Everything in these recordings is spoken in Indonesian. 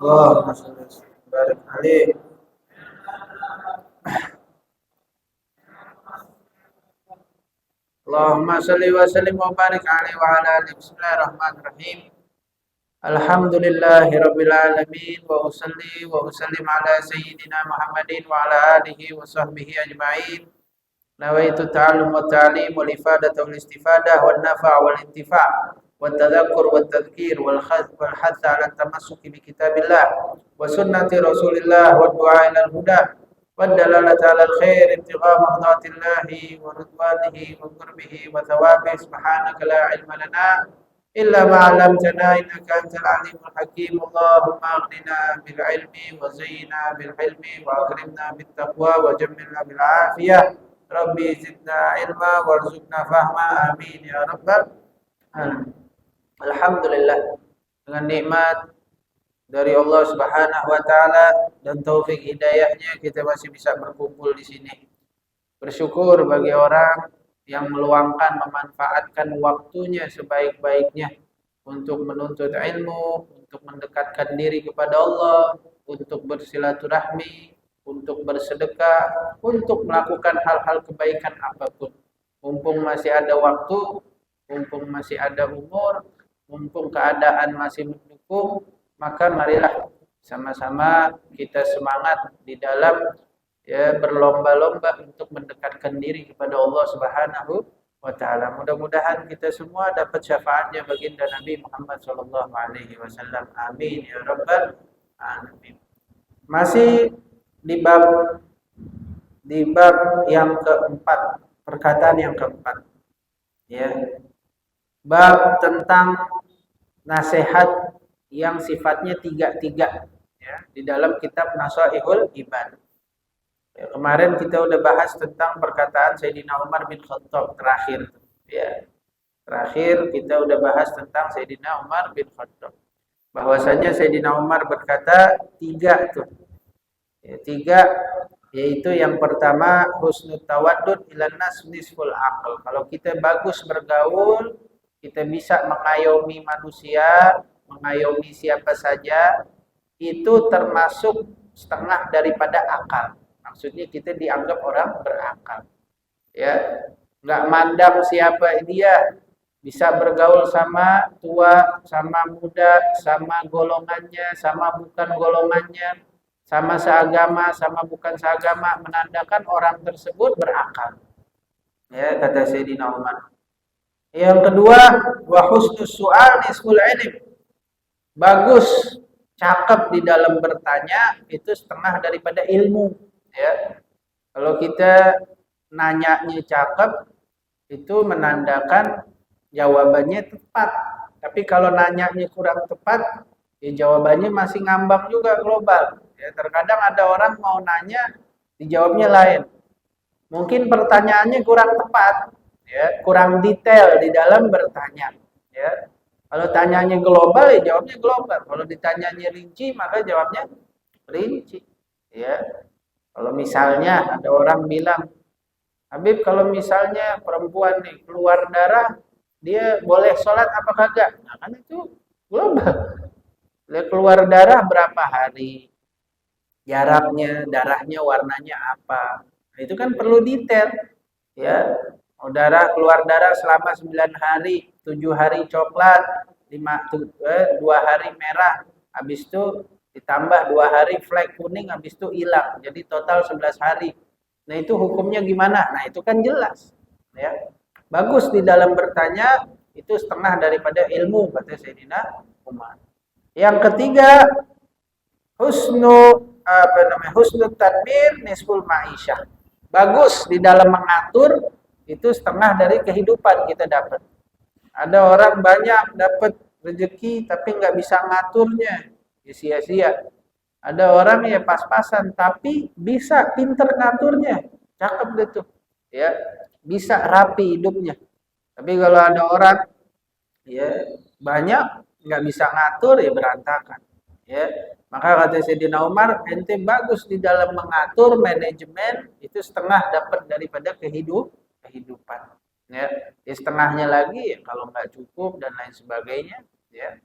اللهم صل وسلم وبارك عليه. اللهم صل وسلم وبارك عليه وعلى آله. بسم الله الرحمن الرحيم. الحمد لله رب العالمين وأصلي وأسلم على سيدنا محمد وعلى آله وصحبه أجمعين. نويت التعلم والتعليم والإفادة والاستفادة والنفع والانتفاع والتذكر والتذكير والحث على التمسك بكتاب الله وسنة رسول الله والدعاء إلى الهدى والدلالة على الخير ابتغاء مرضات الله ورضوانه وقربه وثوابه. سبحانك لا علم لنا إلا ما علمتنا إنك أنت العليم الحكيم. اللهم أغننا بالعلم وزينا بالحلم وأكرمنا بالتقوى وجملنا بالعافية. Rabbi zidna ilma warzuqna fahma, amin ya rabbal alamin. Alhamdulillah, dengan nikmat dari Allah Subhanahu wa taala dan taufik hidayahnya kita masih bisa berkumpul di sini. Bersyukur bagi orang yang meluangkan memanfaatkan waktunya sebaik-baiknya untuk menuntut ilmu, untuk mendekatkan diri kepada Allah, untuk bersilaturahmi, untuk bersedekah, untuk melakukan hal-hal kebaikan apapun. Mumpung masih ada waktu, mumpung masih ada umur, mumpung keadaan masih mendukung, maka marilah sama-sama kita semangat di dalam berlomba-lomba untuk mendekatkan diri kepada Allah Subhanahu wa taala. Mudah-mudahan kita semua dapat syafaatnya baginda Nabi Muhammad sallallahu alaihi wasallam. Amin ya rabbal alamin. Masih di bab yang keempat, perkataan yang keempat, ya, bab tentang nasihat yang sifatnya tiga, ya, di dalam kitab Nasaihul Ibad. Ya, kemarin kita udah bahas tentang perkataan Sayyidina Umar bin Khattab terakhir, ya, terakhir kita udah bahas tentang Sayyidina Umar bin Khattab, bahwasanya Sayyidina Umar berkata tiga tuh. Ya, tiga, yaitu yang pertama husnul tawaddud ilan nas nisful aql. Kalau kita bagus bergaul, kita bisa mengayomi manusia, mengayomi siapa saja, itu termasuk setengah daripada akal. Maksudnya kita dianggap orang berakal. Ya, nggak mandang siapa dia, bisa bergaul sama tua, sama muda, sama golongannya, sama bukan golongannya, sama seagama, sama bukan seagama, menandakan orang tersebut berakal. Ya, kata Sayyidina Umar. Yang kedua, wa husnus su'al nisful ilm. Bagus, cakep di dalam bertanya itu setengah daripada ilmu, ya. Kalau kita nanyanya cakep itu menandakan jawabannya tepat. Tapi kalau nanyanya kurang tepat, ya jawabannya masih ngambang juga global. Ya, terkadang ada orang mau nanya, dijawabnya lain. Mungkin pertanyaannya kurang tepat, ya, kurang detail di dalam bertanya. Ya. Kalau tanyanya global, ya jawabnya global. Kalau ditanyanya rinci, maka jawabnya rinci. Ya. Kalau misalnya ada orang bilang, Habib, kalau misalnya perempuan nih keluar darah, dia boleh sholat apa kagak? Nah, kan itu global. Keluar darah berapa hari? Jaraknya, darahnya warnanya apa. Nah, itu kan perlu detail. Ya, keluar darah selama 9 hari, 7 hari coklat, 2 hari merah, habis itu ditambah 2 hari flek kuning, habis itu hilang. Jadi total 11 hari. Nah, itu hukumnya gimana? Nah, itu kan jelas. Ya. Bagus di dalam bertanya, itu setengah daripada ilmu, kata Sayyidina Umar. Yang ketiga, husnul tadbir nisful ma'isyah. Bagus di dalam mengatur, itu setengah dari kehidupan kita dapat. Ada orang banyak dapat rezeki tapi nggak bisa ngaturnya, ya sia-sia. Ada orang ya pas-pasan tapi bisa pinter ngaturnya, cakep gitu, ya, bisa rapi hidupnya. Tapi kalau ada orang ya banyak nggak bisa ngatur, ya berantakan. Ya, maka kata Sayyidina Umar, ente bagus di dalam mengatur manajemen, itu setengah dapat daripada kehidupan. Ya, setengahnya lagi ya kalau nggak cukup dan lain sebagainya. Ya.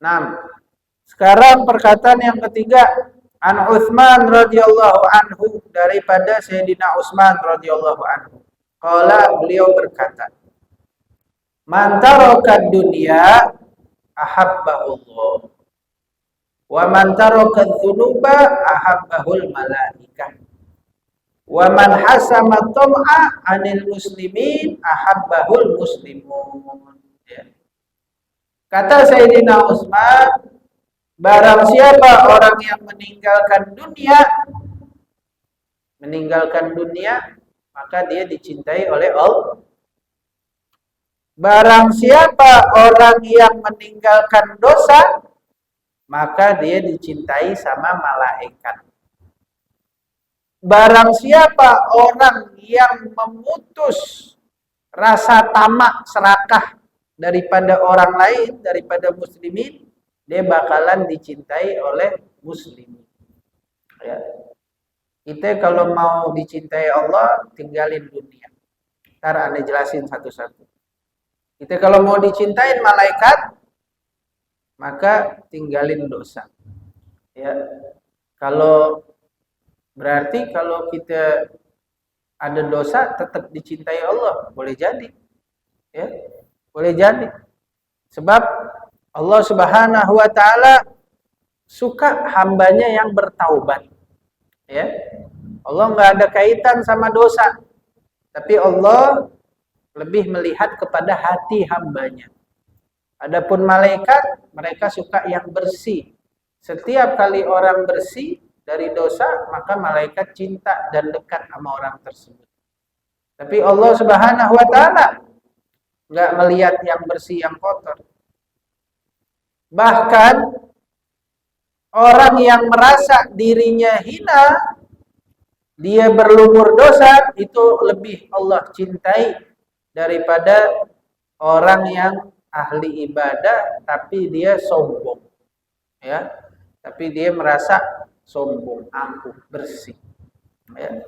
6. Sekarang perkataan yang ketiga, an Utsman radhiyallahu anhu, daripada Sayyidina Utsman radhiyallahu anhu. Qala, beliau berkata, "Man taraka dunya ahabbahullah, wa man taraka dzunuba ahabbahul malaikah, wa man hasama tam'a 'anil muslimin ahabbahul muslimun." Ya. Kata Sayyidina Utsman, barang siapa orang yang meninggalkan dunia, maka dia dicintai oleh Allah. Barang siapa orang yang meninggalkan dosa, maka dia dicintai sama malaikat. Barang siapa orang yang memutus rasa tamak serakah daripada orang lain, daripada muslimin, dia bakalan dicintai oleh muslimin. Ya. Kita kalau mau dicintai Allah, tinggalin dunia. Ntar Anda jelasin satu-satu. Kita kalau mau dicintain malaikat, maka tinggalin dosa. Ya. Kalau berarti kalau kita ada dosa, tetap dicintai Allah, boleh jadi. Ya. Boleh jadi. Sebab Allah Subhanahu wa taala suka hambanya yang bertaubat. Ya. Allah nggak ada kaitan sama dosa. Tapi Allah lebih melihat kepada hati hambanya. Adapun malaikat, mereka suka yang bersih. Setiap kali orang bersih dari dosa, maka malaikat cinta dan dekat sama orang tersebut. Tapi Allah Subhanahu wa taala nggak melihat yang bersih, yang kotor. Bahkan orang yang merasa dirinya hina, dia berlumur dosa, itu lebih Allah cintai daripada orang yang ahli ibadah tapi dia sombong. Ya. Tapi dia merasa sombong, angkuh, bersih. Ya.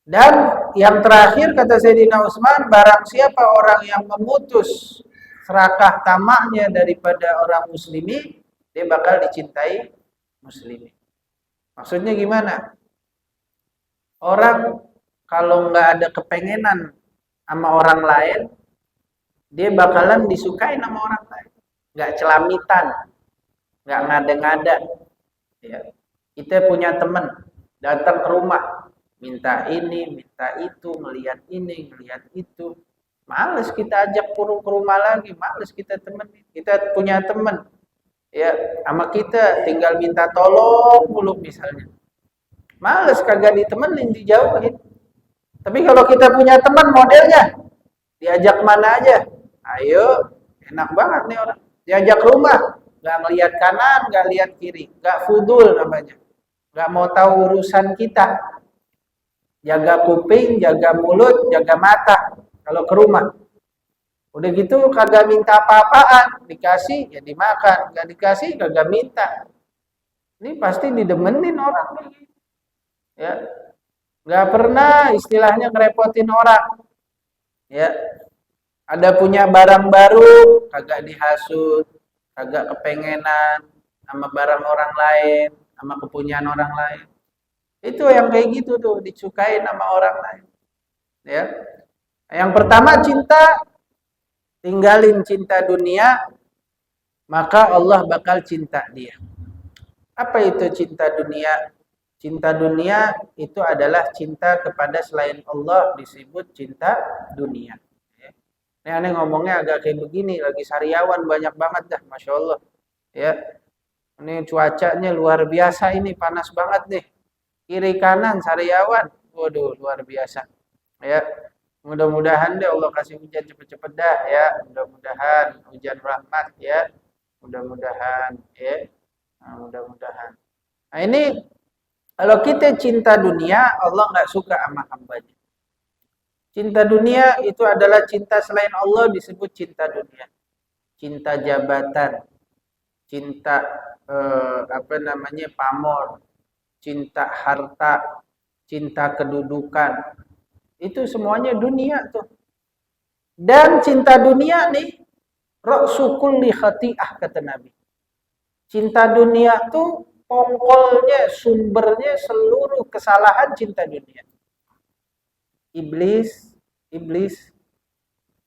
Dan yang terakhir kata Sayyidina Utsman, barang siapa orang yang memutus serakah tamaknya daripada orang muslimin, dia bakal dicintai muslimin. Maksudnya gimana? Orang kalau nggak ada kepengenan sama orang lain, dia bakalan disukai sama orang lain. Nggak celamitan, nggak ngada-ngada. Ya. Kita punya teman datang ke rumah, minta ini, minta itu, ngelihat ini, ngelihat itu. Males kita ajak ke rumah lagi, males kita temenin. Kita punya teman, ya, sama kita tinggal minta tolong mulu misalnya. Males kagak ditemenin, dijauhin. Tapi kalau kita punya teman modelnya, diajak mana aja, ayo, enak banget nih orang. Diajak rumah, nggak ngelihat kanan, nggak lihat kiri, nggak fudul namanya, nggak mau tahu urusan kita. Jaga kuping, jaga mulut, jaga mata. Kalau ke rumah, udah gitu kagak minta apa-apaan, dikasih ya dimakan, nggak dikasih kagak minta. Ini pasti didemenin orang nih, ya. Nggak pernah istilahnya ngerepotin orang, ya. Ada punya barang baru, kagak dihasut, kagak kepengenan sama barang orang lain, sama kepunyaan orang lain. Itu yang kayak gitu tuh, disukai sama orang lain. Ya. Yang pertama cinta, tinggalin cinta dunia, maka Allah bakal cinta dia. Apa itu cinta dunia? Cinta dunia itu adalah cinta kepada selain Allah, disebut cinta dunia. Ini aneh ngomongnya agak kayak begini, lagi sariawan banyak banget dah, Masya Allah. Ya, ini cuacanya luar biasa, ini panas banget nih. Kiri kanan sariawan, waduh luar biasa. Ya, mudah-mudahan deh Allah kasih hujan cepet-cepet dah ya, mudah-mudahan hujan rahmat ya, mudah-mudahan ya, nah, mudah-mudahan. Nah ini kalau kita cinta dunia, Allah nggak suka sama hambanya. Cinta dunia itu adalah cinta selain Allah, disebut cinta dunia. Cinta jabatan, cinta pamor, cinta harta, cinta kedudukan. Itu semuanya dunia tuh. Dan cinta dunia nih, ra'su kulli khati'ah kata Nabi. Cinta dunia tuh pongkolnya, sumbernya seluruh kesalahan cinta dunia. Iblis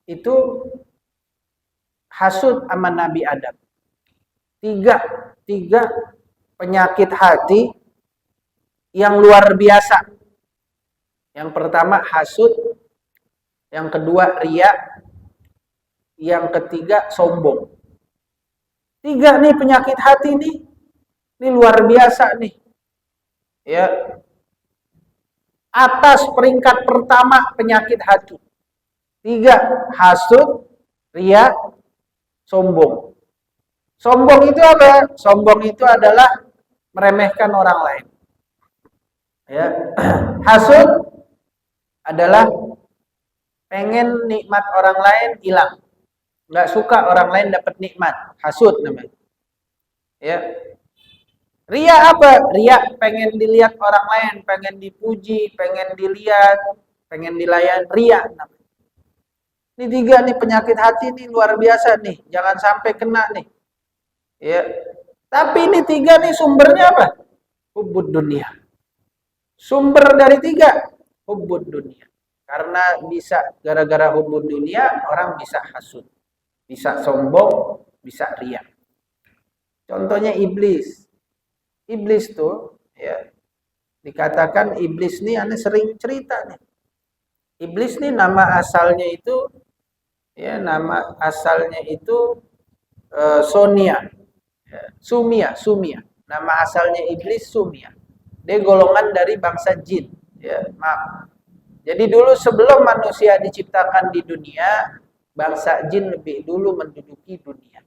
itu hasud sama Nabi Adam. Tiga penyakit hati yang luar biasa. Yang pertama hasud, yang kedua riya, yang ketiga sombong. Tiga nih penyakit hati nih. Ini luar biasa nih. Ya. Atas peringkat pertama penyakit hati. Tiga, hasud, riya, sombong. Sombong itu apa? Sombong itu adalah meremehkan orang lain. Ya. Hasud adalah pengen nikmat orang lain hilang. Nggak suka orang lain dapat nikmat. Hasud namanya. Ya. Ria apa? Ria pengen dilihat orang lain, pengen dipuji, pengen dilihat, pengen dilayan. Ria namanya. Ini tiga nih penyakit hati nih luar biasa nih. Jangan sampai kena nih. Ya. Tapi ini tiga nih sumbernya apa? Hubbud dunia. Sumber dari tiga, hubbud dunia. Karena bisa gara-gara hubbud dunia orang bisa hasud, bisa sombong, bisa ria. Contohnya iblis. Iblis tuh ya dikatakan iblis nih aneh sering cerita nih. Iblis nih nama asalnya itu Sonia. Ya, Sumia. Nama asalnya iblis Sumia. Dia golongan dari bangsa jin, ya, maaf. Jadi dulu sebelum manusia diciptakan di dunia, bangsa jin lebih dulu menduduki dunia.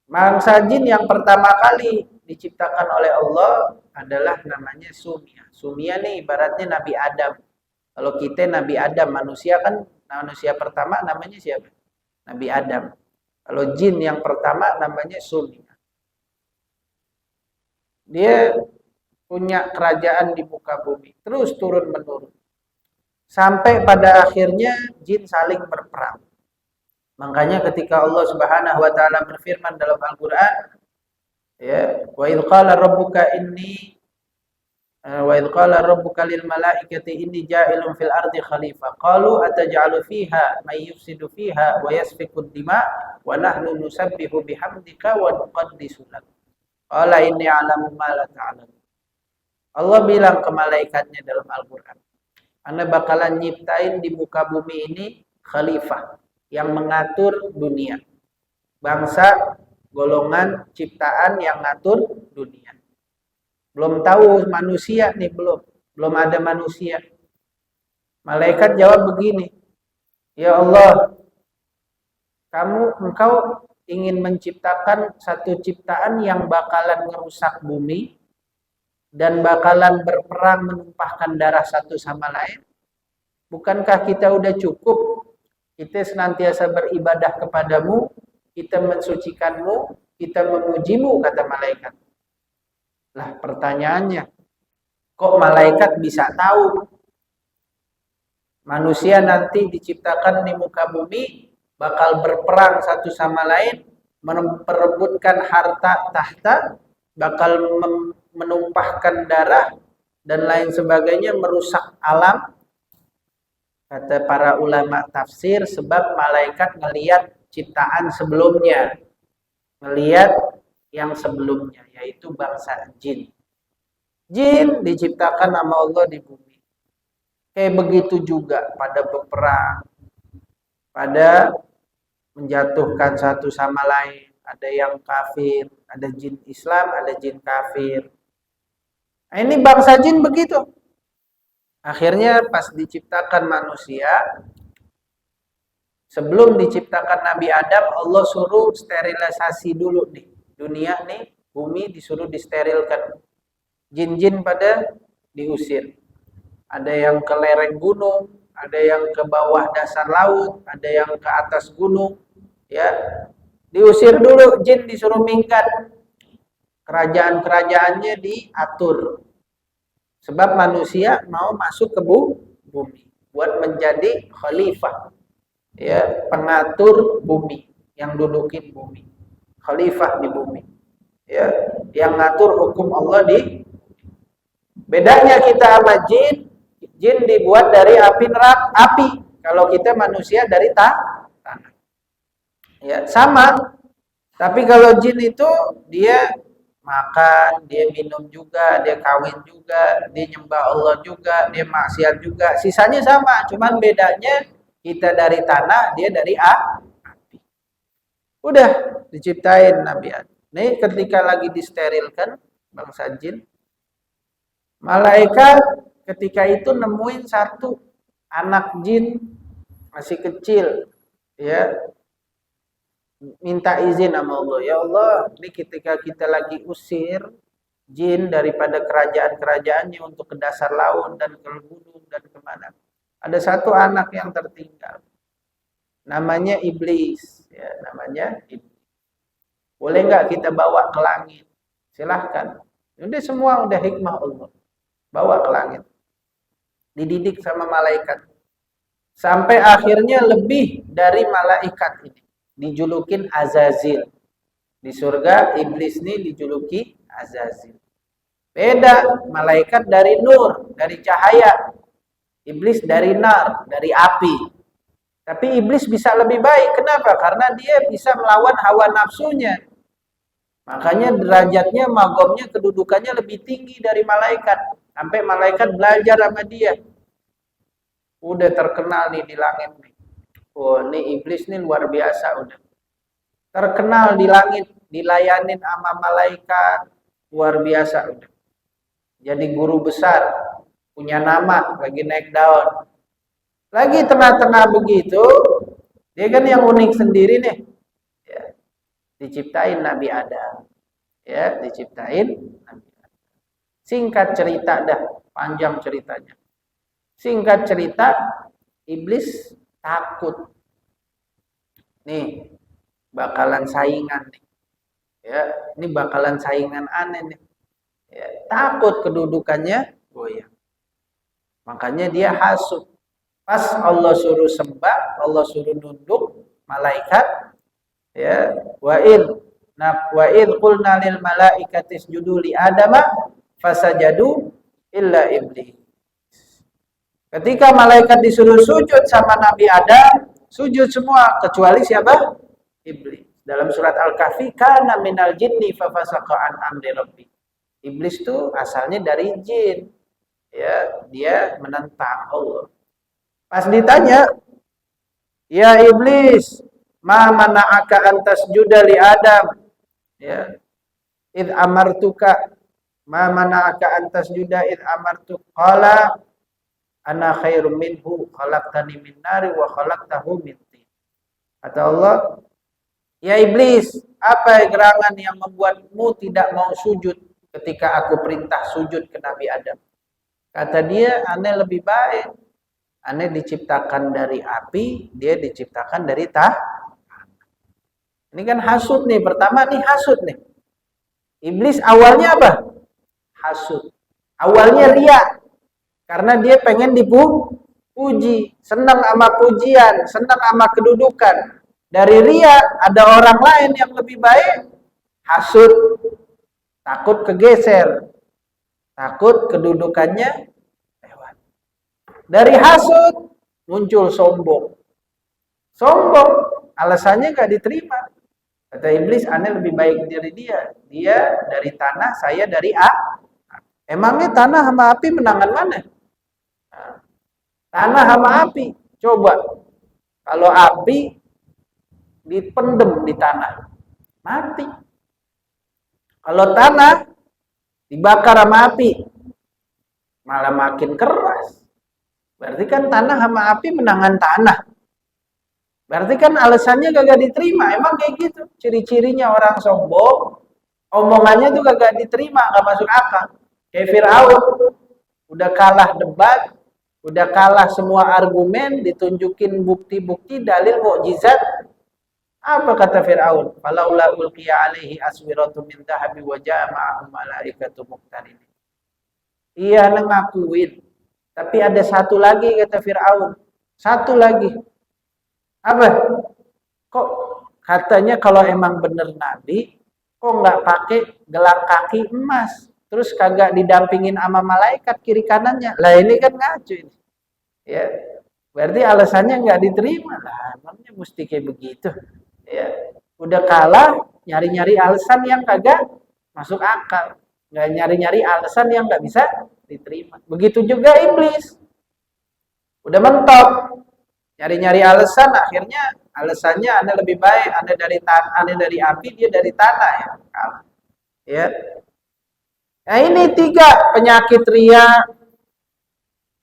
Bangsa jin yang pertama kali diciptakan oleh Allah adalah namanya Sumia. Sumia nih ibaratnya Nabi Adam. Kalau kita Nabi Adam, manusia kan manusia pertama namanya siapa? Nabi Adam. Kalau jin yang pertama namanya Sumia. Dia punya kerajaan di muka bumi, terus turun-menurun. Sampai pada akhirnya jin saling berperang. Makanya ketika Allah Subhanahu wa taala berfirman dalam Al-Qur'an, ya, wa idz qala rabbuka lil malaikati inni ja'ilun fil ardi khalifah. Qalu ataj'alu fiha may yufsidu fiha wa yasfiku ad-dima wa nahnu nusabbihu bihamdika wa nuqaddisu lak. Qala inni a'lamu ma la ta'lamun. Allah bilang ke malaikatnya dalam Al-Qur'an, Anda bakalan nyiptain di muka bumi ini khalifah yang mengatur dunia. Bangsa, golongan, ciptaan yang ngatur dunia. Belum tahu manusia nih, belum ada manusia. Malaikat jawab begini, ya Allah, engkau ingin menciptakan satu ciptaan yang bakalan merusak bumi dan bakalan berperang menumpahkan darah satu sama lain. Bukankah kita udah cukup? Kita senantiasa beribadah kepadamu, kita mensucikanmu, kita memujimu, kata malaikat. Lah pertanyaannya, kok malaikat bisa tahu manusia nanti diciptakan di muka bumi bakal berperang satu sama lain, memperebutkan harta tahta, bakal menumpahkan darah dan lain sebagainya, merusak alam? Kata para ulama tafsir, sebab malaikat ngelihat ciptaan sebelumnya, ngelihat yang sebelumnya, yaitu bangsa jin. Jin diciptakan sama Allah di bumi. Kayak begitu juga pada berperang, pada menjatuhkan satu sama lain. Ada yang kafir, ada jin Islam, ada jin kafir. Nah, ini bangsa jin begitu. Akhirnya pas diciptakan manusia, sebelum diciptakan Nabi Adam, Allah suruh sterilisasi dulu nih. Dunia nih, bumi disuruh disterilkan. Jin-jin pada diusir. Ada yang ke lereng gunung, ada yang ke bawah dasar laut, ada yang ke atas gunung. Ya, diusir dulu, jin disuruh minggat. Kerajaan-kerajaannya diatur. Sebab manusia mau masuk ke bumi buat menjadi khalifah, ya, pengatur bumi, yang dudukin bumi, khalifah di bumi. Ya, yang ngatur hukum Allah di bedanya kita sama jin, jin dibuat dari api neraka, api. Kalau kita manusia dari tanah. Ya, sama. Tapi kalau jin itu dia makan, dia minum juga, dia kawin juga, dia nyembah Allah juga, dia maksiat juga. Sisanya sama, cuman bedanya kita dari tanah, dia dari api. Udah diciptain Nabi Adam. Nih ketika lagi disterilkan bangsa jin, malaikat ketika itu nemuin satu anak jin masih kecil, ya, minta izin sama Allah. Ya Allah, ini ketika kita lagi usir jin daripada kerajaan-kerajaannya untuk ke dasar laut dan ke gunung dan kemana. Ada satu anak yang tertinggal. Namanya iblis. Ya, namanya iblis. Boleh nggak kita bawa ke langit? Silahkan. Udah semua udah hikmah Allah. Bawa ke langit. Dididik sama malaikat. Sampai akhirnya lebih dari malaikat ini. Dijulukin Azazil. Di surga iblis ini dijuluki Azazil. Beda, malaikat dari nur, dari cahaya. Iblis dari nar, dari api. Tapi iblis bisa lebih baik. Kenapa? Karena dia bisa melawan hawa nafsunya. Makanya derajatnya, magomnya, kedudukannya lebih tinggi dari malaikat. Sampai malaikat belajar sama dia. Udah terkenal nih di langit nih. Oh, ini iblis nih luar biasa udah. Terkenal di langit, dilayanin sama malaikat, luar biasa udah. Jadi guru besar, punya nama, lagi naik daun. Lagi tengah-tengah begitu, dia kan yang unik sendiri nih. Ya, diciptain Nabi Adam. Ya, diciptain Nabi Adam. Singkat cerita dah, panjang ceritanya. Singkat cerita, iblis takut. Nih, bakalan saingan nih. Ya, ini bakalan saingan aneh nih. Ya, takut kedudukannya goyang. Makanya dia hasut. Pas Allah suruh sembah, Allah suruh nunduk malaikat, ya, wa id qulna lil malaikati isjudu li adama fasajadu illa iblis. Ketika malaikat disuruh sujud sama Nabi Adam, sujud semua kecuali siapa? Iblis. Dalam surat Al-Kahfi, kana minal jinni fa fasaqa an amri rabbi. Iblis itu asalnya dari jin. Ya, dia menentang Allah. Pas ditanya, "Ya iblis, ma mana'aka an tasjuda li Adam?" Ya. "Id amartuka ma mana'aka an tasjuda id amartuk?" Qala ana khairum minhu khalaqtani min nari wa khalaqtahu min tin. Kata Allah, "Ya iblis, apa gerangan yang membuatmu tidak mau sujud ketika aku perintah sujud ke Nabi Adam?" Kata dia, "Aneh lebih baik. Aneh diciptakan dari api, dia diciptakan dari tanah." Ini kan hasud nih, pertama nih hasud nih. Iblis awalnya apa? Hasud. Awalnya ria. Karena dia pengen dipuji, senang sama pujian, senang sama kedudukan. Dari ria ada orang lain yang lebih baik, hasud, takut kegeser, takut kedudukannya lewat. Dari hasud muncul sombong. Sombong, alasannya gak diterima. Kata iblis, aneh lebih baik dari dia. Dia dari tanah, saya dari api. Emangnya tanah sama api menangan mana? Tanah sama api. Coba, kalau api dipendem di tanah, mati. Kalau tanah dibakar sama api, malah makin keras. Berarti kan tanah sama api menangan tanah. Berarti kan alasannya kagak diterima. Emang kayak gitu. Ciri-cirinya orang sombong, omongannya tuh kagak diterima, gak masuk akal. Kayak Fir'aun, udah kalah debat, udah kalah semua argumen, ditunjukin bukti-bukti, dalil, mukjizat. Apa kata Fir'aun? Falaula ulqiya alaihi aswiratun min dhahabi wa ja'a ma'ahum malaikatu muqtarinin. Iya, ngakuin. Tapi ada satu lagi kata Fir'aun. Satu lagi. Apa? Kok katanya kalau emang benar nabi, kok nggak pakai gelang kaki emas, terus kagak didampingin sama malaikat kiri kanannya. Lah ini kan ngaco ini. Ya, berarti alasannya nggak diterima. Lah, emangnya mesti kayak begitu. Ya, udah kalah nyari-nyari alasan yang kagak masuk akal. Nggak nyari-nyari alasan yang nggak bisa diterima. Begitu juga iblis. Udah mentok. Nyari-nyari alasan, akhirnya alasannya Anda lebih baik, Anda dari api, dia dari tanah ya. Ya. Nah, ini 3 penyakit ria,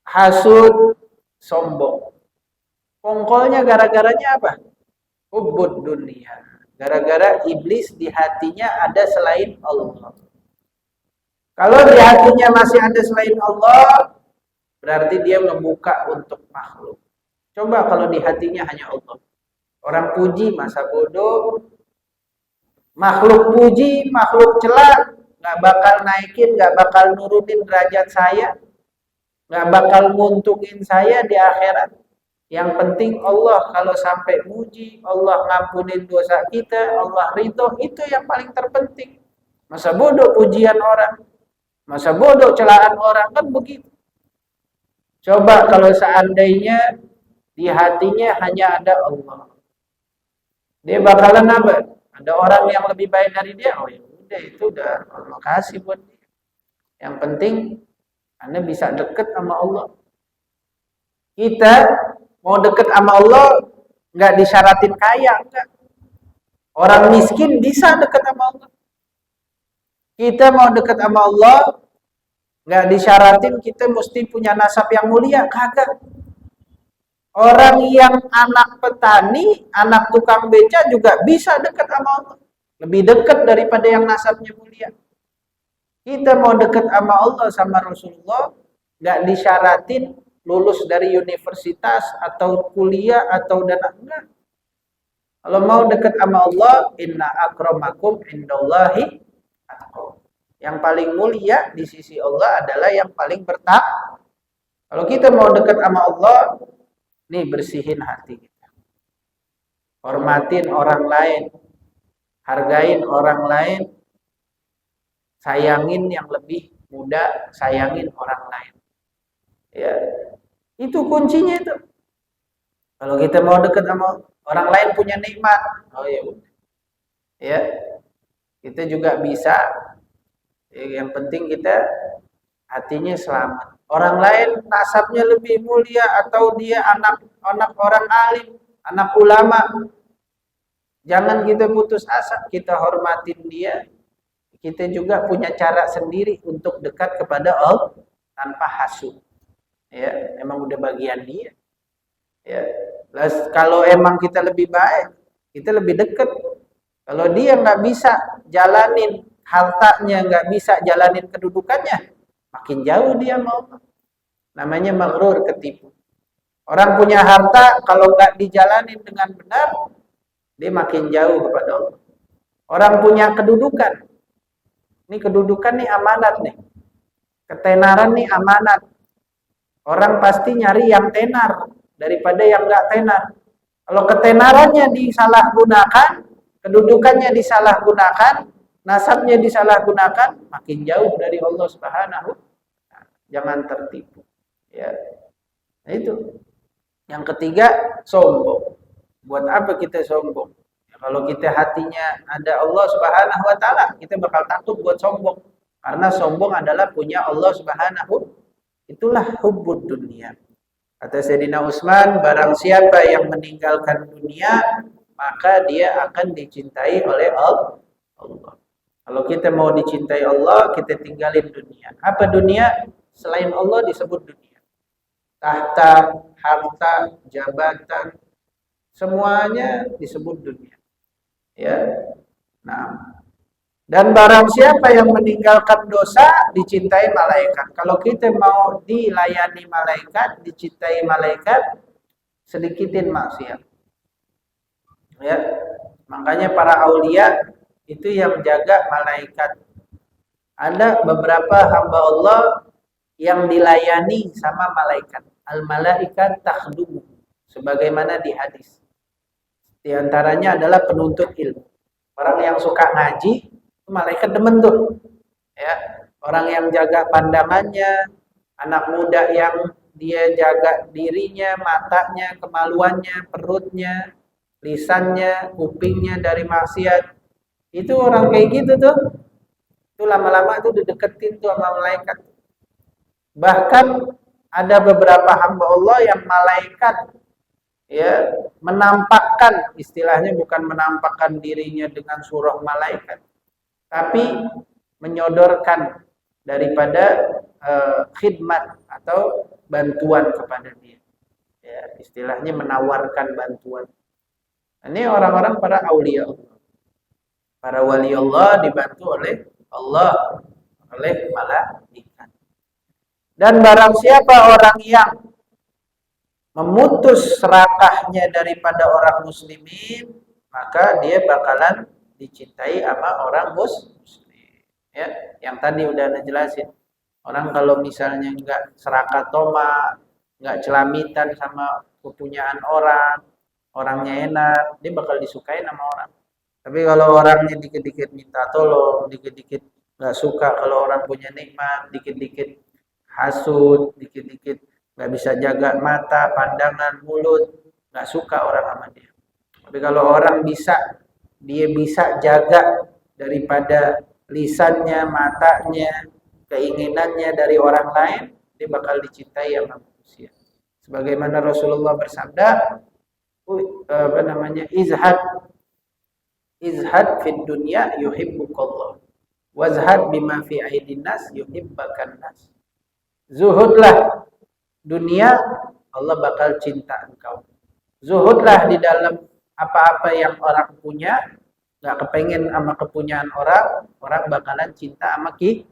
hasud, sombong. Pongkolnya gara-garanya apa? Hubbud dunia. Gara-gara iblis di hatinya ada selain Allah. Kalau di hatinya masih ada selain Allah, berarti dia membuka untuk makhluk. Coba kalau di hatinya hanya Allah. Orang puji masa bodoh, makhluk puji, makhluk celak, nggak bakal naikin, nggak bakal nurunin derajat saya, nggak bakal nguntungin saya di akhirat. Yang penting Allah kalau sampai muji, Allah ngampunin dosa kita, Allah ridho, itu yang paling terpenting. Masa bodoh pujian orang, masa bodoh celaan orang, kan begitu. Coba kalau seandainya di hatinya hanya ada Allah, dia bakalan apa? Ada orang yang lebih baik dari dia, oh ya udah, itu udah Allah kasih buat dia. Yang penting Anda bisa deket sama Allah. Kita mau deket sama Allah nggak disyaratin kaya, enggak. Orang miskin bisa deket sama Allah. Kita mau deket sama Allah nggak disyaratin kita mesti punya nasab yang mulia, kagak. Orang yang anak petani, anak tukang beca juga bisa dekat sama Allah. Lebih dekat daripada yang nasabnya mulia. Kita mau dekat sama Allah sama Rasulullah, nggak disyaratin lulus dari universitas atau kuliah atau dana, enggak. Kalau mau dekat sama Allah, inna akramakum indallahi atqakum. Yang paling mulia di sisi Allah adalah yang paling bertakwa. Kalau kita mau dekat sama Allah, nih bersihin hati kita. Hormatin orang lain. Hargain orang lain. Sayangin yang lebih muda, sayangin orang lain. Ya. Itu kuncinya itu. Kalau kita mau dekat sama orang lain punya nikmat, oh ya udah. Ya. Kita juga bisa. Yang penting kita hatinya selamat. Orang lain nasabnya lebih mulia atau dia anak orang alim, anak ulama. Jangan kita putus asa, kita hormatin dia. Kita juga punya cara sendiri untuk dekat kepada Allah tanpa hasud. Ya, emang udah bagian dia. Ya. Kalau emang kita lebih baik, kita lebih dekat. Kalau dia nggak bisa jalanin hartanya, nggak bisa jalanin kedudukannya, makin jauh dia mau. Namanya maghrur, ketipu. Orang punya harta kalau nggak dijalanin dengan benar, dia makin jauh kepada Allah. Orang punya kedudukan, ini kedudukan nih amanat nih, ketenaran nih amanat. Orang pasti nyari yang tenar daripada yang nggak tenar. Kalau ketenarannya disalahgunakan, kedudukannya disalahgunakan, nasabnya disalahgunakan, makin jauh dari Allah Subhanahu. Jangan tertipu. Ya, nah itu. Yang ketiga, sombong. Buat apa kita sombong? Ya, kalau kita hatinya ada Allah Subhanahu wa taala, kita bakal takut buat sombong. Karena sombong adalah punya Allah Subhanahu. Itulah hubbud dunia. Kata Sayyidina Utsman, barang siapa yang meninggalkan dunia, maka dia akan dicintai oleh Allah. Kalau kita mau dicintai Allah, kita tinggalin dunia. Apa dunia? Selain Allah disebut dunia. Tahta, harta, jabatan, semuanya disebut dunia. Ya. Nah, dan barang siapa yang meninggalkan dosa, dicintai malaikat. Kalau kita mau dilayani malaikat, dicintai malaikat, sedikitin maksiat. Ya. Makanya para aulia itu yang jaga malaikat. Ada beberapa hamba Allah yang dilayani sama malaikat. Al-malaikat takhdumu. Sebagaimana di hadis. Di antaranya adalah penuntut ilmu. Orang yang suka ngaji, Malaikat demen tuh. Ya, orang yang jaga pandangannya, anak muda yang dia jaga dirinya, matanya, kemaluannya, perutnya, lisannya, kupingnya dari maksiat. Itu orang kayak gitu tuh. Itu lama-lama tuh dideketin tuh sama malaikat. Bahkan ada beberapa hamba Allah yang malaikat ya menampakkan, istilahnya bukan menampakkan dirinya dengan surah malaikat, tapi menyodorkan daripada khidmat atau bantuan kepada dia. Ya, istilahnya menawarkan bantuan. Ini orang-orang para aulia Allah. Para wali Allah dibantu oleh Allah, oleh malaikat. Dan barang siapa orang yang memutus serakahnya daripada orang muslimin, maka dia bakalan dicintai sama orang muslim. Ya, yang tadi udah Anda jelasin. Orang kalau misalnya enggak serakah toma, enggak celamitan sama kepunyaan orang, orangnya enak, dia bakal disukai sama orang. Tapi kalau orangnya dikit-dikit minta tolong, dikit-dikit enggak suka kalau orang punya nikmat, dikit-dikit hasud, dikit-dikit nggak bisa jaga mata, pandangan, mulut, nggak suka orang sama dia. Tapi kalau orang dia bisa jaga daripada lisannya, matanya, keinginannya dari orang lain, dia bakal dicintai sama manusia. Sebagaimana Rasulullah bersabda, izhad fid dunya yuhibbukallah, wazhad bima fi aidin nas yuhibbakan nas. Zuhudlah dunia, Allah bakal cinta engkau. Zuhudlah di dalam apa-apa yang orang punya, nggak kepengen sama kepunyaan orang, orang bakalan cinta sama kita.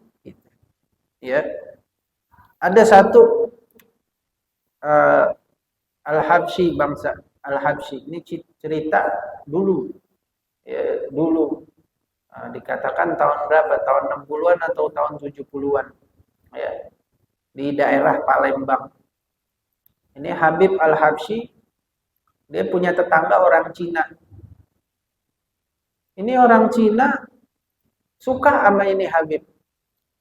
Ya, ada satu Al-Habsyi, bangsa Al-Habsyi ini cerita dulu, ya, dulu dikatakan tahun berapa? Tahun 60-an atau tahun 70-an, ya, di daerah Palembang. Ini Habib Al-Habsyi, dia punya tetangga orang Cina. Ini orang Cina suka sama ini Habib.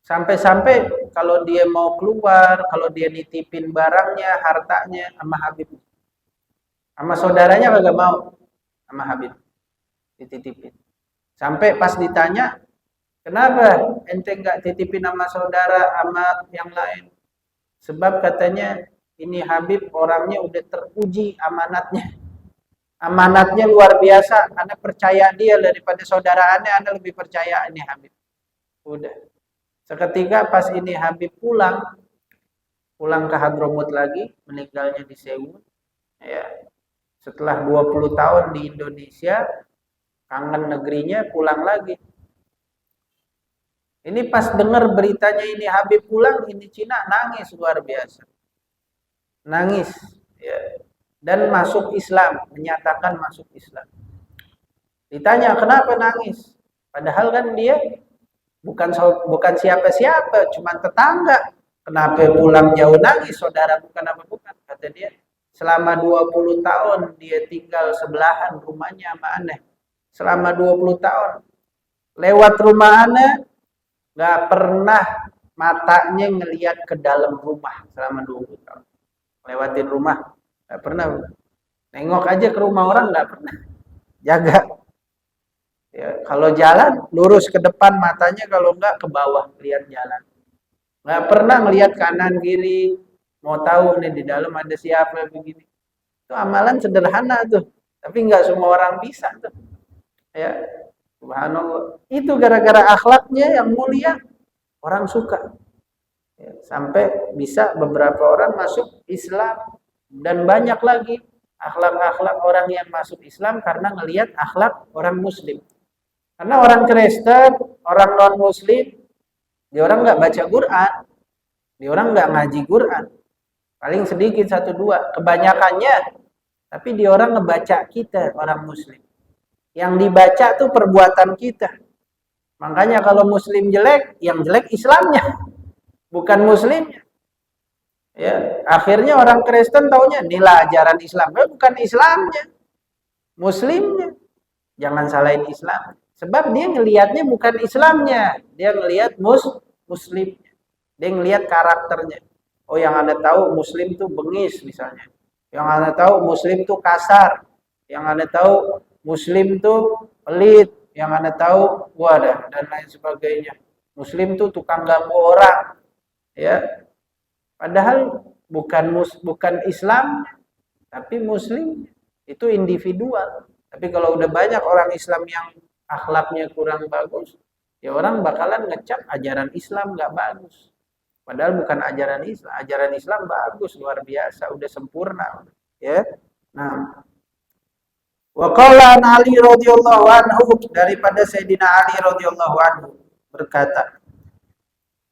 Sampai-sampai kalau dia mau keluar, kalau dia nitipin barangnya, hartanya sama Habib. Sama saudaranya kagak mau sama Habib dititipin. Sampai pas ditanya, kenapa ente nggak titipin sama saudara, sama yang lain? Sebab katanya ini Habib orangnya udah teruji amanatnya. Amanatnya luar biasa. Anda percaya dia daripada saudara Anda lebih percaya ini Habib. Udah. Seketika pas ini Habib pulang ke Hadramut lagi, meninggalnya di Seoul. Ya. Setelah 20 tahun di Indonesia, kangen negerinya, pulang lagi. Ini pas dengar beritanya ini Habib pulang, ini Cina nangis luar biasa. Nangis, ya. Dan masuk Islam, menyatakan masuk Islam. Ditanya kenapa nangis? Padahal kan dia bukan siapa-siapa, cuma tetangga. Kenapa pulang jauh nangis? Saudara bukan apa-bukan, kata dia. Selama 20 tahun dia tinggal sebelahan rumahnya sama aneh. Selama 20 tahun. Lewat rumah aneh, nggak pernah matanya ngelihat ke dalam rumah selama 20 tahun. Lewatin rumah, nggak pernah. Nengok aja ke rumah orang nggak pernah. Jaga. Ya, kalau jalan lurus ke depan matanya, kalau nggak ke bawah lihat jalan. Nggak pernah melihat kanan kiri. Mau tahu nih di dalam ada siapa begini. Itu amalan sederhana tuh, tapi nggak semua orang bisa tuh. Ya, subhanallah. Itu gara-gara akhlaknya yang mulia, orang suka. Ya, sampai bisa beberapa orang masuk Islam, dan banyak lagi akhlak-akhlak orang yang masuk Islam karena ngelihat akhlak orang Muslim. Karena orang Kristen, orang non-Muslim, dia orang nggak baca Quran, dia orang nggak ngaji Quran. Paling sedikit 1-2, kebanyakannya. Tapi dia orang ngebaca kita, orang Muslim. Yang dibaca tuh perbuatan kita. Makanya kalau Muslim jelek, yang jelek Islamnya, bukan Muslimnya. Ya, akhirnya orang Kristen taunya inilah ajaran Islam, bukan Islamnya, Muslimnya. Jangan salahin Islam. Sebab dia ngelihatnya bukan Islamnya, dia ngelihat Muslim. Dia ngelihat karakternya. Oh, yang Anda tahu Muslim tuh bengis misalnya. Yang Anda tahu Muslim tuh kasar. Yang Anda tahu Muslim tuh pelit. Yang Anda tahu wadah dan lain sebagainya. Muslim tuh tukang ganggu orang. Ya. Padahal bukan Islam, tapi Muslim itu individual. Tapi kalau udah banyak orang Islam yang akhlaknya kurang bagus, ya orang bakalan ngecap ajaran Islam nggak bagus. Padahal bukan ajaran Islam bagus, luar biasa, udah sempurna, ya. Nah, wa qala Ali radhiyallahu anhu, daripada Sayyidina Ali radhiyallahu anhu berkata,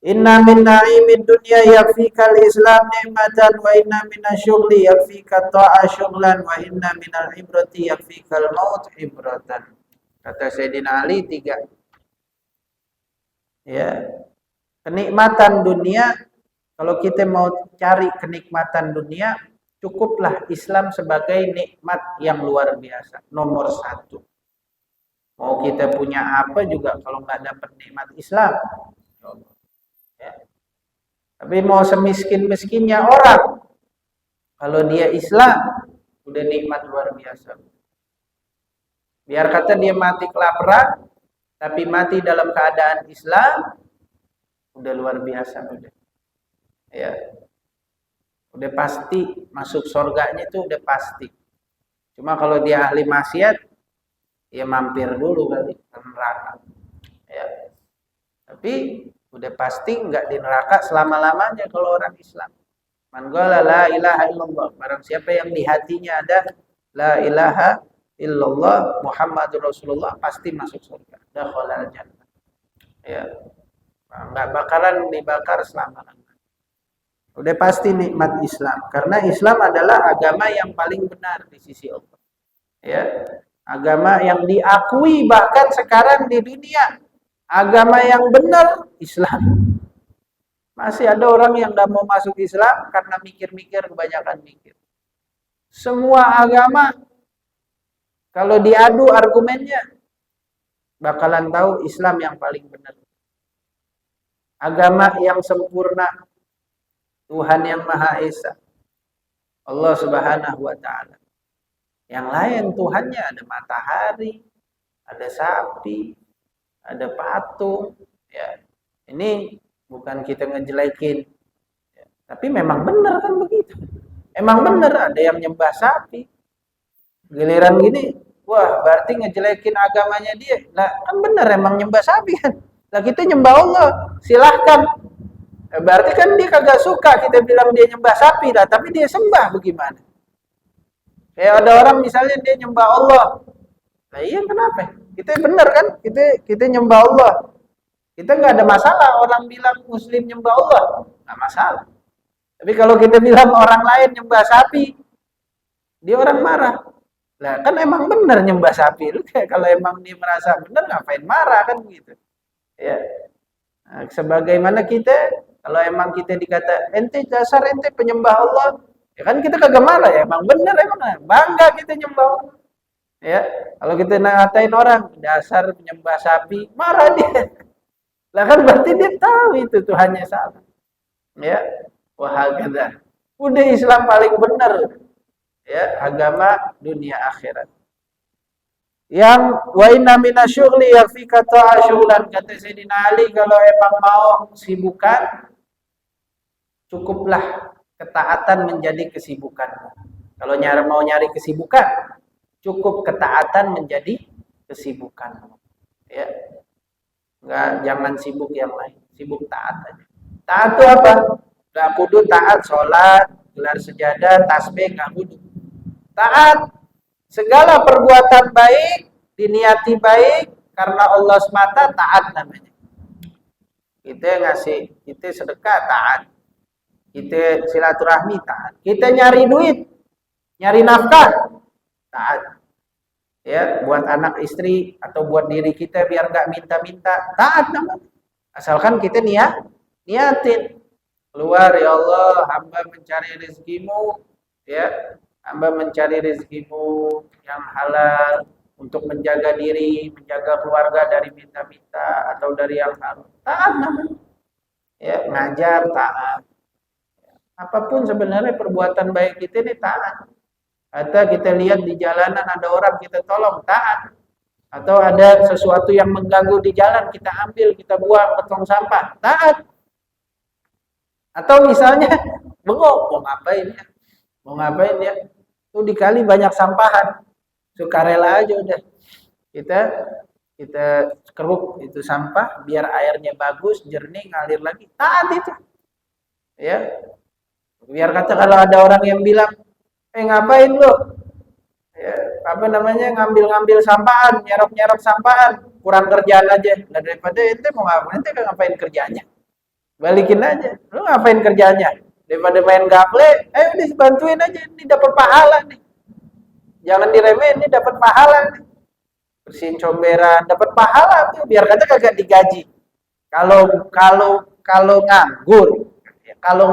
inna min na'imid dunya yakfikal islam ni'matan wa inna minasyughli yakfika ta'a syughlan wa inna minal ibrati yakfikal maut ibratan. Kata Sayyidina Ali 3. Ya. Kenikmatan dunia, kalau kita mau cari kenikmatan dunia, cukuplah Islam sebagai nikmat yang luar biasa, nomor 1. Mau kita punya apa juga kalau nggak dapat nikmat Islam. Ya. Tapi mau semiskin-miskinnya orang, kalau dia Islam, udah nikmat luar biasa. Biar kata dia mati kelaparan, tapi mati dalam keadaan Islam, udah luar biasa udah. Ya. Udah pasti masuk surganya itu udah pasti. Cuma kalau dia ahli maksiat, ya mampir dulu kali ke neraka. Ya. Tapi udah pasti enggak di neraka selama-lamanya kalau orang Islam. Man qala la ilaha illallah, barang siapa yang di hatinya ada la ilaha illallah Muhammadur Rasulullah, pasti masuk surga. Dakhalal jannah. Ya. Enggak bakalan dibakar selama-lamanya. Udah pasti nikmat Islam, karena Islam adalah agama yang paling benar di sisi Allah. Ya. Agama yang diakui bahkan sekarang di dunia. Agama yang benar Islam. Masih ada orang yang tidak mau masuk Islam karena mikir-mikir, kebanyakan mikir. Semua agama kalau diadu argumennya bakalan tahu Islam yang paling benar. Agama yang sempurna, Tuhan yang Maha Esa, Allah Subhanahu wa taala. Yang lain Tuhannya ada matahari, ada sapi, ada patung, ya. Ini bukan kita ngejelekin, ya. Tapi memang benar kan begitu. Emang benar ada yang nyembah sapi. Giliran gini, wah berarti ngejelekin agamanya dia. Lah kan benar emang nyembah sapi kan. Lah kita nyembah Allah, silahkan. Berarti kan dia kagak suka kita bilang dia nyembah sapi lah, tapi dia sembah bagaimana? Kayak ada orang misalnya dia nyembah Allah. Nah iya kenapa? Kita benar kan? Kita nyembah Allah. Kita nggak ada masalah orang bilang Muslim nyembah Allah, nggak masalah. Tapi kalau kita bilang orang lain nyembah sapi, dia orang marah. Lah kan emang benar nyembah sapi. Lu kayak kalau emang dia merasa benar ngapain marah kan gitu. Ya. Nah, sebagaimana kita kalau emang kita dikata ente dasar ente penyembah Allah, ya kan kita kagak marah ya, emang benar emang bangga kita nyembah Allah. Ya, kalau kita ngatain orang dasar penyembah sapi, marah dia. Lah kan berarti dia tahu itu Tuhannya salah. Ya, wahagada. Udah Islam paling benar. Ya, agama dunia akhirat. Yang wa inna minasyughli yakfika ta'a syughlan, kata Sayyidina Ali, kalau emang mau sibukan, cukuplah ketaatan menjadi kesibukan. Kalau mau nyari kesibukan, cukup ketaatan menjadi kesibukan. Ya. Enggak, jangan sibuk yang lain, sibuk taat aja. Taat itu apa? Enggak kudu taat sholat, gelar sejadah, tasbih, enggak kudu. Taat segala perbuatan baik, diniati baik karena Allah semata, taat namanya. Kita sedekah, taat. Kita silaturahmi, taat. Kita nyari duit, nyari nafkah, taat. Ya, buat anak istri atau buat diri kita biar nggak minta-minta, taat namanya. Asalkan kita niatin. Keluar, ya Allah, hamba mencari rezekimu, ya, hamba mencari rezekimu yang halal, untuk menjaga diri, menjaga keluarga dari minta-minta atau dari yang haram. Taat namanya. Ya, ngajar taat. Apapun sebenarnya perbuatan baik kita ini taat. Atau kita lihat di jalanan ada orang kita tolong, taat. Atau ada sesuatu yang mengganggu di jalan, kita ambil, kita buang ke tong sampah, taat. Atau misalnya bengok, mau ngapain ya? Mau ngapain ya? Tuh di kali banyak sampahan. Sukarela aja udah. Kita keruk itu sampah biar airnya bagus, jernih, ngalir lagi. Taat itu. Ya. Biar kata kalau ada orang yang bilang, ngapain lo? Ya, apa namanya ngambil-ngambil sampahan, nyerok-nyerok sampahan, kurang kerjaan aja. Nah, daripada ente mau ngapain, ente ngapain kerjanya? Balikin aja. Lu ngapain kerjanya? Daripada main gaple, ayo dibantuin aja, ini dapat pahala nih. Jangan diremehin, ini dapat pahala nih. Bersihin comberan, dapat pahala tuh, biar kata kagak digaji. Kalau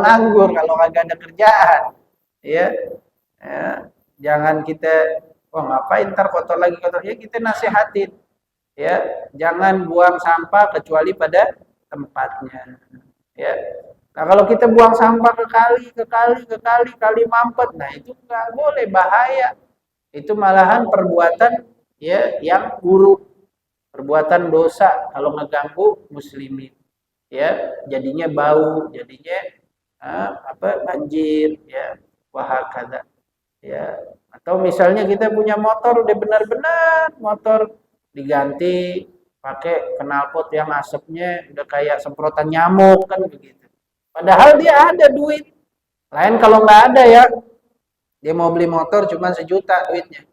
nganggur, kalau kagak ada kerjaan, ya jangan kita ngapain ntar kotor lagi ya kita nasihatin, ya jangan buang sampah kecuali pada tempatnya, ya. Nah kalau kita buang sampah ke kali mampet, nah itu nggak boleh, bahaya. Itu malahan perbuatan ya yang buruk, perbuatan dosa kalau ngeganggu muslimin, ya jadinya bau, jadinya banjir, ya wahakala. Ya, atau misalnya kita punya motor udah benar-benar motor diganti pakai knalpot yang asapnya udah kayak semprotan nyamuk kan begitu. Padahal dia ada duit. Lain kalau nggak ada ya, dia mau beli motor cuma 1 juta duitnya.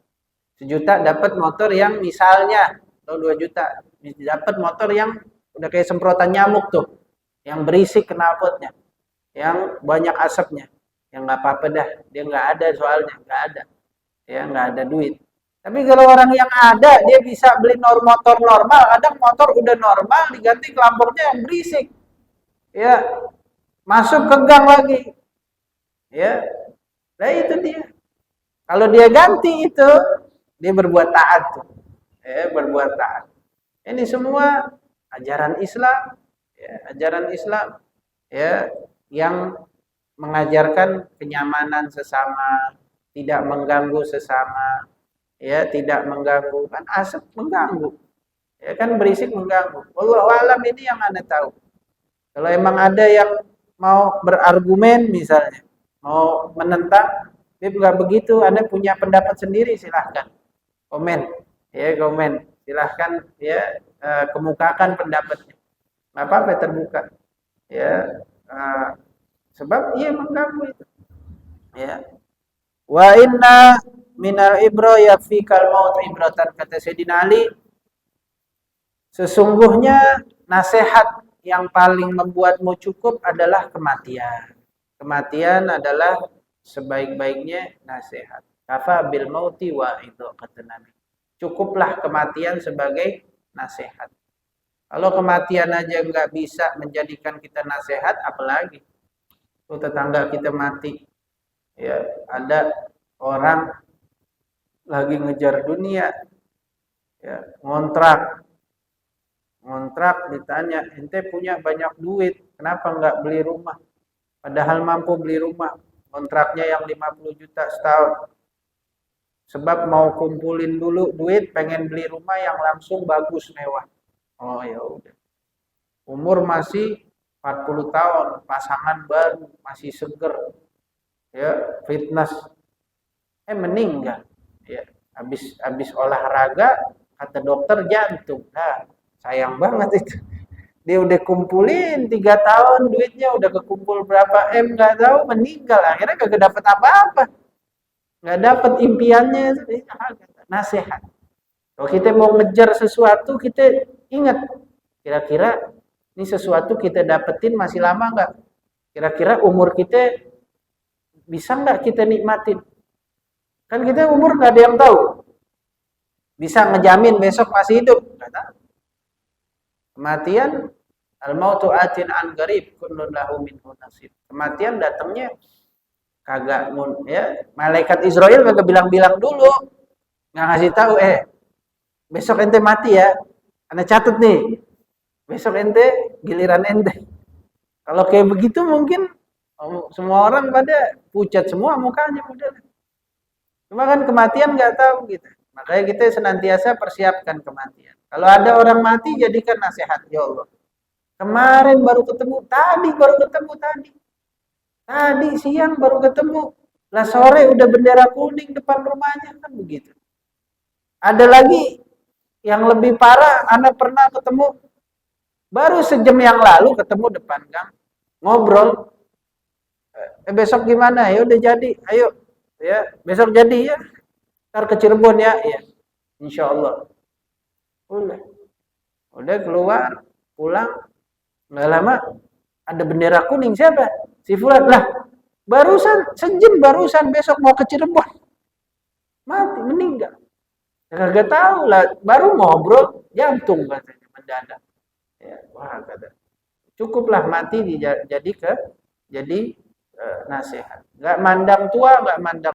1 juta dapat motor yang misalnya atau 2 juta dapat motor yang udah kayak semprotan nyamuk tuh, yang berisik knalpotnya, yang banyak asapnya. Yang nggak apa-apa dah, dia nggak ada soalnya, nggak ada, ya nggak ada duit. Tapi kalau orang yang ada, dia bisa beli motor normal, kadang motor udah normal diganti lampunya yang berisik, ya masuk ke gang lagi, ya, nah itu dia. Kalau dia ganti itu, dia berbuat taat tuh, ya berbuat taat. Ini semua ajaran Islam, ya ajaran Islam, ya yang mengajarkan kenyamanan sesama, tidak mengganggu sesama, ya tidak mengganggu, kan asap mengganggu, ya kan berisik mengganggu. Wallahu alam, ini yang Anda tahu. Kalau emang ada yang mau berargumen misalnya, mau menentang, nggak begitu, Anda punya pendapat sendiri, silahkan komen, ya komen, silahkan ya kemukakan pendapatnya, nggak apa-apa, terbuka, ya. Sebab ia mengganggu itu. Ya. Wa inna minal ibro yafikal maut ibratan, kata Sayyidina Ali, sesungguhnya nasihat yang paling membuatmu cukup adalah kematian. Kematian adalah sebaik-baiknya nasihat. Kafa bil mauti wa itu, kata Nabi. Cukuplah kematian sebagai nasihat. Kalau kematian aja nggak bisa menjadikan kita nasihat, apalagi tetangga kita mati, ya ada orang lagi ngejar dunia, ya ngontrak ditanya, ente punya banyak duit, kenapa nggak beli rumah, padahal mampu beli rumah, kontraknya yang 50 juta setahun, sebab mau kumpulin dulu duit, pengen beli rumah yang langsung bagus mewah. Oh ya udah, umur masih 40 tahun, pasangan baru, masih seger, ya fitness, meninggal, ya habis olahraga, kata dokter jantung. Nah sayang banget itu, dia udah kumpulin 3 tahun duitnya, udah kekumpul berapa nggak tahu, meninggal, akhirnya kagak dapat apa-apa, nggak dapat impiannya. Nasihat, kalau kita mau ngejar sesuatu, kita ingat kira-kira ini sesuatu kita dapetin masih lama nggak? Kira-kira umur kita bisa nggak kita nikmatin? Kan kita umur nggak ada yang tahu. Bisa ngejamin besok masih hidup? Nggak tahu. Kematian, al-mautu atin an qarib, kullun lahu minhu nasib. Kematian datangnya kagak, ya malaikat Israel kagak bilang-bilang dulu, nggak ngasih tahu, besok ente mati ya. Anda catat nih. Besok ente giliran ente. Kalau kayak begitu mungkin semua orang pada pucat semua mukanya udah. Cuma kan kematian nggak tahu gitu. Makanya kita senantiasa persiapkan kematian. Kalau ada orang mati jadikan nasihat ya Allah. Kemarin baru ketemu, tadi baru ketemu tadi. Tadi siang baru ketemu. Lah sore udah bendera kuning depan rumahnya kan begitu. Ada lagi yang lebih parah, Anda pernah ketemu baru sejam yang lalu ketemu depan gang, ngobrol. Besok gimana? Ya udah jadi, ayo. Ya, besok jadi ya. Ntar ke Cirebon ya, ya. Insya Allah. Udah keluar, pulang. Nggak lama, ada bendera kuning siapa? Si Fulan lah. Barusan sejam barusan besok mau ke Cirebon. Mati, meninggal. Kagak tahu lah, baru ngobrol jantung katanya mendadak. Ya, wah kata. Cukuplah mati jadi nasihat. Nggak mandang tua, nggak mandang